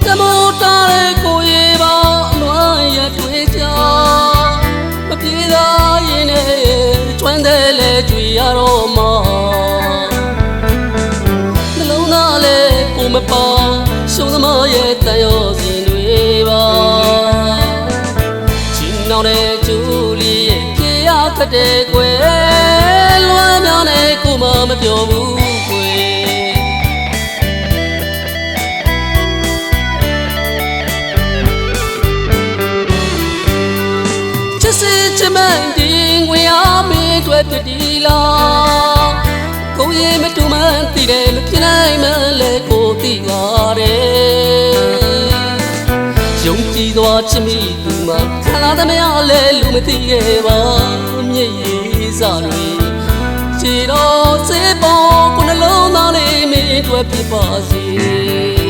တမိုးတားတဲ့ကိုရေပါလွမ်းရတွေ့ကြမပြေသာရင်နဲ့ကျွမ်းတယ်လေကြွေရတော့မှာနှလုံးသားလေးကိုမပါရှုံးသမားရဲ့တန်ရောစီတွေပါချင်းနောင်တဲ့ကျူလီရဲ့ကြေရခတ်တဲ့ကွယ်လွမ်းများနဲ့ကိုမမပြောဘူးကွယ်ချစ်မန်ဒီငွေအားမင်းတွေ့ပြတီလာကိုရင်မတူမှန်းသိတယ်မဖြစ်နိုင်မှလဲကိုသိပါတယ်ယုံကြည်စွာချစ်မိသူမှခံလာသမျှလဲလူမသိရဲ့ပါမျက်ရည်စတွေခြေတော်စေးပေါ်ကိုနှလုံးသားလေးမင်းတွေ့ဖြစ်ပါစေ